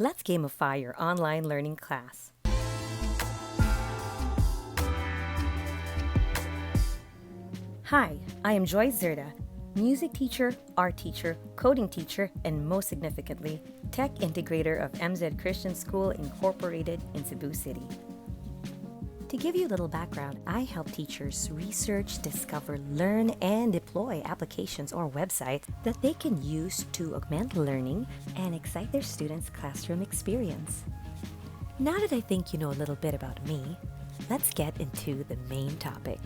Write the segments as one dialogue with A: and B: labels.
A: Let's gamify your online learning class. Hi, I am Joyce Zerda, music teacher, art teacher, coding teacher, and most significantly, tech integrator of MZ Christian School Incorporated in Cebu City. To give you a little background, I help teachers research, discover, learn, and deploy applications or websites that they can use to augment learning and excite their students' classroom experience. Now that I think you know a little bit about me, let's get into the main topic.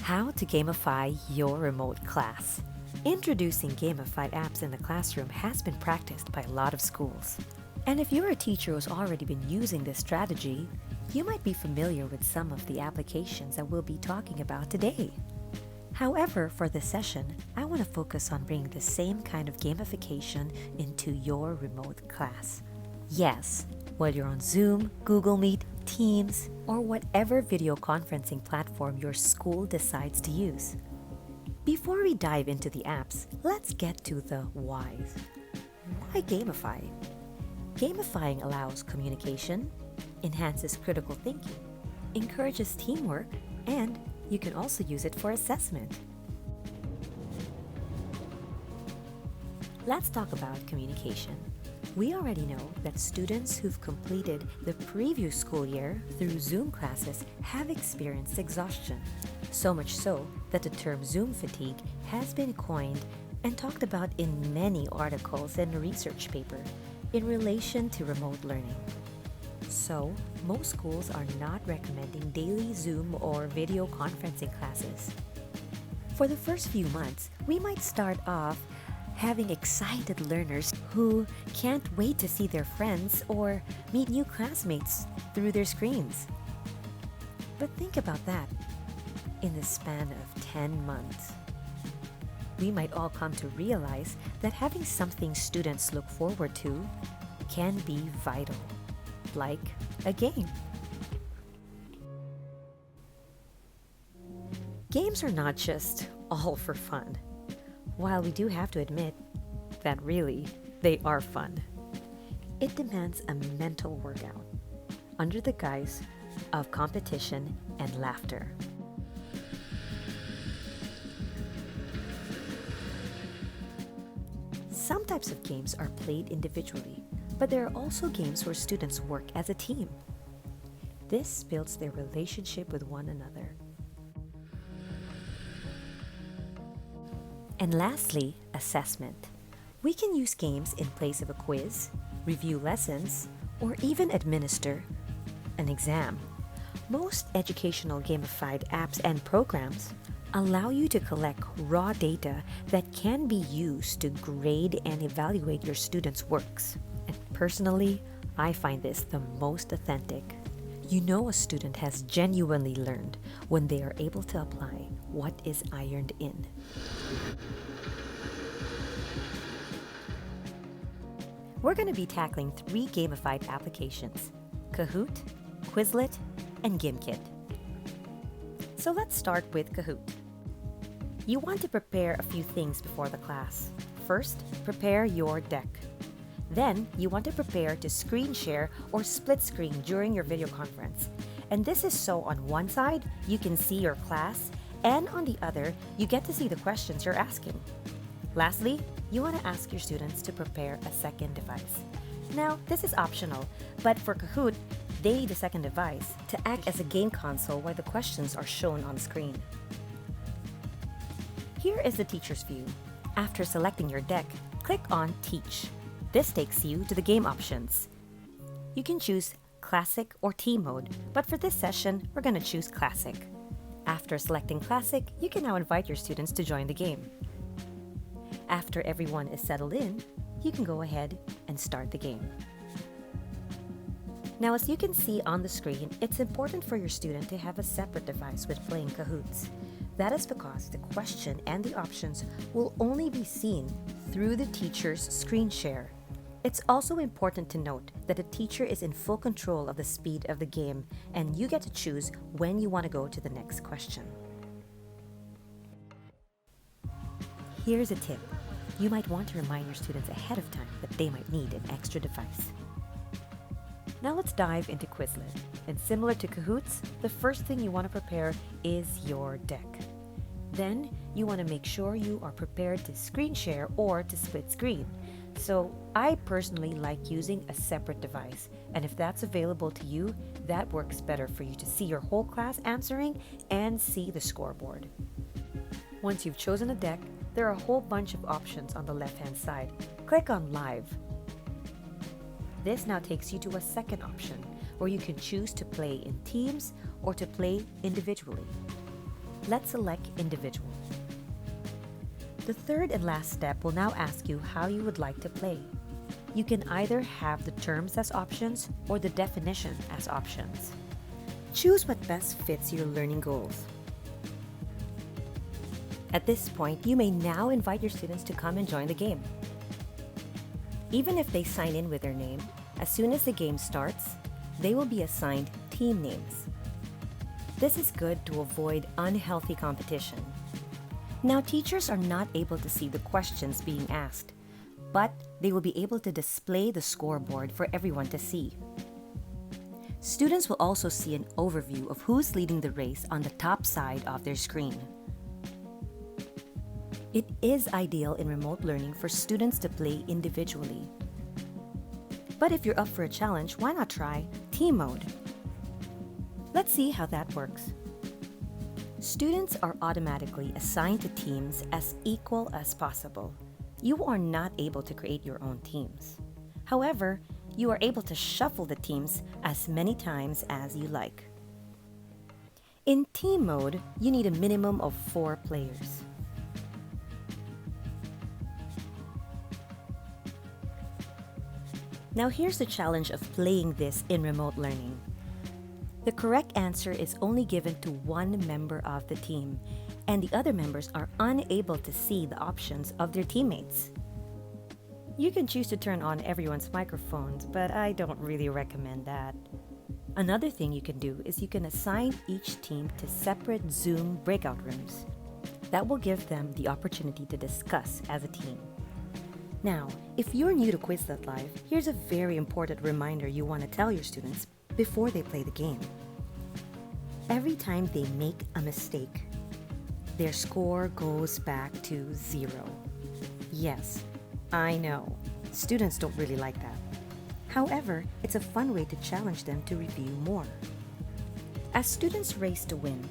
A: How to gamify your remote class. Introducing gamified apps in the classroom has been practiced by a lot of schools. And if you're a teacher who's already been using this strategy, you might be familiar with some of the applications that we'll be talking about today. However, for this session, I want to focus on bringing the same kind of gamification into your remote class. Yes, whether you're on Zoom, Google Meet, Teams, or whatever video conferencing platform your school decides to use. Before we dive into the apps, let's get to the whys. Why gamify? Gamifying allows communication, enhances critical thinking, encourages teamwork, and you can also use it for assessment. Let's talk about communication. We already know that students who've completed the previous school year through Zoom classes have experienced exhaustion. So much so that the term Zoom fatigue has been coined and talked about in many articles and research papers in relation to remote learning. So, most schools are not recommending daily Zoom or video conferencing classes. For the first few months, we might start off having excited learners who can't wait to see their friends or meet new classmates through their screens. But think about that. In the span of 10 months, we might all come to realize that having something students look forward to can be vital, like a game. Games are not just all for fun. While we do have to admit that really, they are fun. It demands a mental workout under the guise of competition and laughter. Some types of games are played individually, but there are also games where students work as a team. This builds their relationship with one another. And lastly, assessment. We can use games in place of a quiz, review lessons, or even administer an exam. Most educational gamified apps and programs allow you to collect raw data that can be used to grade and evaluate your students' works. And personally, I find this the most authentic. You know a student has genuinely learned when they are able to apply what is ironed in. We're going to be tackling 3 gamified applications: Kahoot, Quizlet, and GimKit. So let's start with Kahoot. You want to prepare a few things before the class. First, prepare your deck. Then, you want to prepare to screen share or split screen during your video conference. And this is so on one side, you can see your class, and on the other, you get to see the questions you're asking. Lastly, you want to ask your students to prepare a second device. Now, this is optional, but for Kahoot, they need a second device to act as a game console while the questions are shown on screen. Here is the teacher's view. After selecting your deck, click on Teach. This takes you to the game options. You can choose Classic or Team mode, but for this session, we're going to choose Classic. After selecting Classic, you can now invite your students to join the game. After everyone is settled in, you can go ahead and start the game. Now, as you can see on the screen, it's important for your student to have a separate device with playing Kahoots. That is because the question and the options will only be seen through the teacher's screen share. It's also important to note that the teacher is in full control of the speed of the game, and you get to choose when you want to go to the next question. Here's a tip. You might want to remind your students ahead of time that they might need an extra device. Now let's dive into Quizlet. And similar to Kahoots, the first thing you want to prepare is your deck. Then, you want to make sure you are prepared to screen share or to split screen. So, I personally like using a separate device, and if that's available to you, that works better for you to see your whole class answering and see the scoreboard. Once you've chosen a deck, there are a whole bunch of options on the left-hand side. Click on Live. This now takes you to a second option, where you can choose to play in teams or to play individually. Let's select individual. The third and last step will now ask you how you would like to play. You can either have the terms as options or the definition as options. Choose what best fits your learning goals. At this point, you may now invite your students to come and join the game. Even if they sign in with their name, as soon as the game starts, they will be assigned team names. This is good to avoid unhealthy competition. Now, teachers are not able to see the questions being asked, but they will be able to display the scoreboard for everyone to see. Students will also see an overview of who's leading the race on the top side of their screen. It is ideal in remote learning for students to play individually. But if you're up for a challenge, why not try team mode? Let's see how that works. Students are automatically assigned to teams as equal as possible. You are not able to create your own teams. However, you are able to shuffle the teams as many times as you like. In team mode, you need a minimum of 4 players. Now here's the challenge of playing this in remote learning. The correct answer is only given to one member of the team, and the other members are unable to see the options of their teammates. You can choose to turn on everyone's microphones, but I don't really recommend that. Another thing you can do is you can assign each team to separate Zoom breakout rooms. That will give them the opportunity to discuss as a team. Now, if you're new to Quizlet Live, here's a very important reminder you want to tell your students before they play the game. Every time they make a mistake, their score goes back to 0. Yes, I know, students don't really like that. However, it's a fun way to challenge them to review more. As students race to win,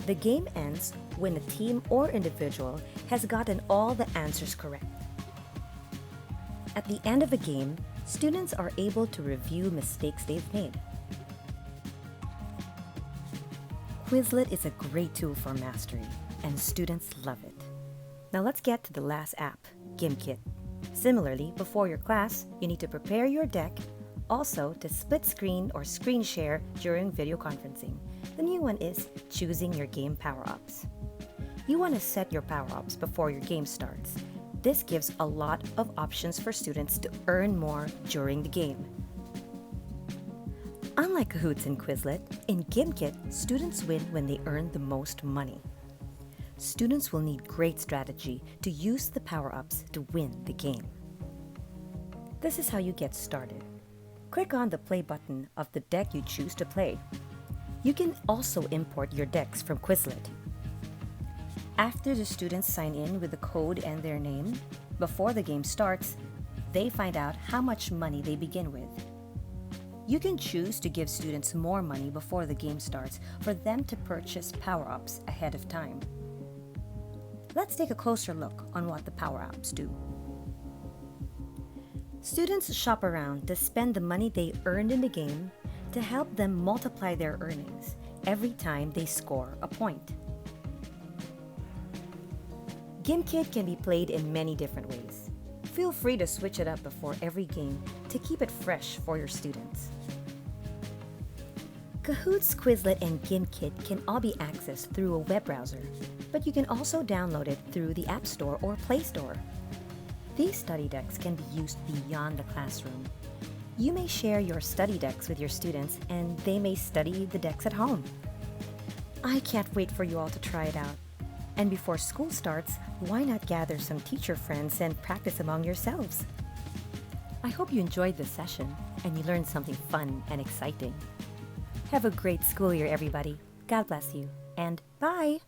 A: the game ends when a team or individual has gotten all the answers correct. At the end of a game, students are able to review mistakes they've made. Quizlet is a great tool for mastery, and students love it. Now let's get to the last app, GimKit. Similarly, before your class, you need to prepare your deck, also to split screen or screen share during video conferencing. The new one is choosing your game power-ups. You want to set your power-ups before your game starts. This gives a lot of options for students to earn more during the game. Unlike Kahoots and Quizlet, in GimKit, students win when they earn the most money. Students will need great strategy to use the power-ups to win the game. This is how you get started. Click on the play button of the deck you choose to play. You can also import your decks from Quizlet. After the students sign in with the code and their name, before the game starts, they find out how much money they begin with. You can choose to give students more money before the game starts for them to purchase power-ups ahead of time. Let's take a closer look on what the power-ups do. Students shop around to spend the money they earned in the game to help them multiply their earnings every time they score a point. GimKit can be played in many different ways. Feel free to switch it up before every game to keep it fresh for your students. Kahoots, Quizlet, and GimKit can all be accessed through a web browser, but you can also download it through the App Store or Play Store. These study decks can be used beyond the classroom. You may share your study decks with your students, and they may study the decks at home. I can't wait for you all to try it out. And before school starts, why not gather some teacher friends and practice among yourselves? I hope you enjoyed this session and you learned something fun and exciting. Have a great school year, everybody. God bless you, and bye!